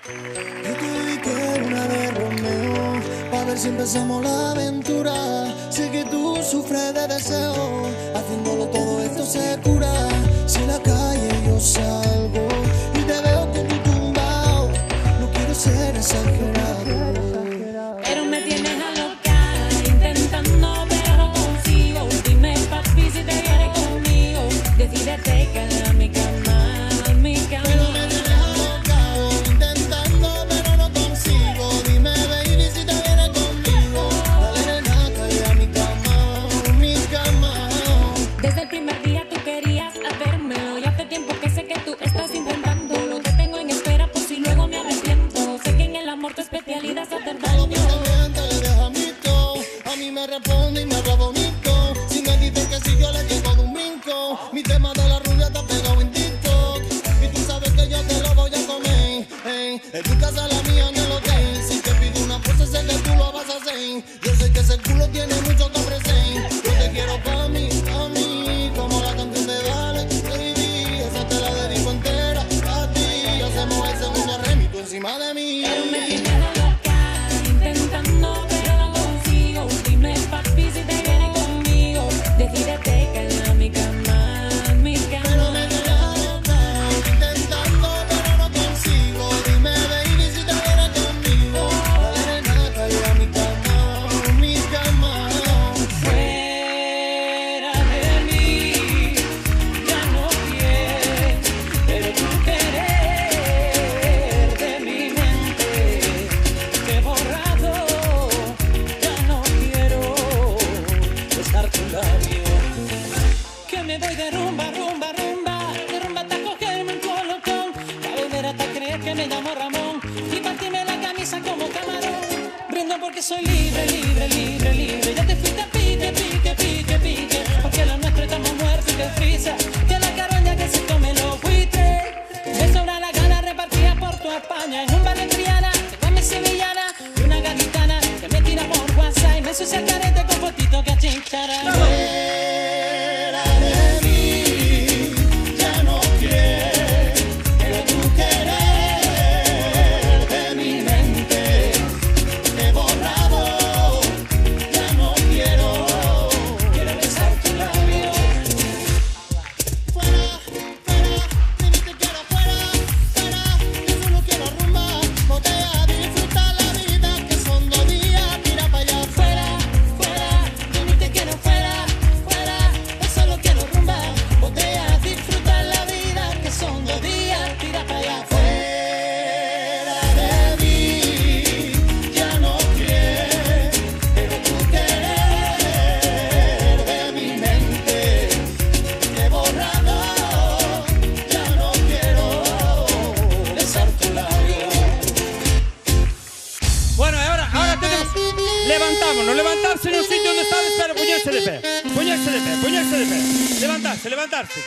Yo te dediqué una de Romeo, pa' ver si empezamos la aventura. Sé que tú sufres de deseo, haciéndolo todo esto se cura. Si en la calle yo salgo y te veo con tu tumbao, no quiero ser exagerado, pero me tienes a loca, intentando pero no consigo. Dime papi si te vienes conmigo, decídete que a mi cama, a mi cama. pero me tienes alocado, intentando pero no consigo. Dime baby si te vienes conmigo, dale nena, cae a mi cama. Desde el primer día tú querías hacérmelo y hace tiempo que sé que tú estás intentando. Lo que tengo en espera por si luego me arrepiento. Sé que en el amor tu especialidad es hacer Todo daño. pensamiento le deja mito, a mí me responde y me habla bonito. Si me dices que si yo le llego de un brinco, mi tema de la rubia te ha pegado en TikTok. Y tú sabes que yo te lo voy a comer, en tu casa la mía en el hotel. Si te pido una pose sé que tú lo vas a hacer. Yo sé que ese culo tiene mucho que ofrecer. Yo te quiero pa' mí, como la canción de Dale, baby. Esa te la dedico entera a ti. Hacemos el segundo remix, tú encima de mí. Pero me tienes loca, intentando pero no consigo. Dime papi si te vienes conmigo, decídete que a mi cama, a mi Pero cama. me tienes alocado, intentando pero no consigo. Dime baby si te vienes conmigo, dale nena, cae a mi cama. Fuera de mí, ya no quiero, pero tú querer de mi mente, te he borrado, ya no quiero besar tu labio. Que me voy de rumba, rumba, rumba, de rumba hasta cogerme un colocón, pa' beber hasta creer que me llamo Ramón y partirme la camisa como camarón. Brindo porque soy libre, libre, libre, libre. Ya te fuiste a pique, pique, pique, pique, porque los nuestros estamos muertos y que frisa, que la caroña que se come los buitres. Me sobra la gana repartida por tu España. En un bar de Triana, te comes sevillana y una gaditana que me tira por WhatsApp y me ensucia el carete con fotitos que achincharan. Fuera de mí, ya no quiero, pero tú querer de mi mente, te he borrado, ya no quiero Besar tu labio. Fuera, ni te quiero fuera, yo solo quiero rumba, botella, disfrutar la vida, que son 2 días, tira pa' allá. Fuera, yo ni te quiero fuera, yo solo quiero rumba, botella, disfrutar la vida, que son 2 días, tira para allá. Fuera de mí, ya no quiero, pero tú querer de mi mente, te he borrado, ya no quiero besar tu labio. Bueno, ahora tenemos... Levantámonos, levantarse en un sitio donde está, espera, ponerse de pie. Ponerse de pie, ponerse de pie. Levantarse. Levantarse.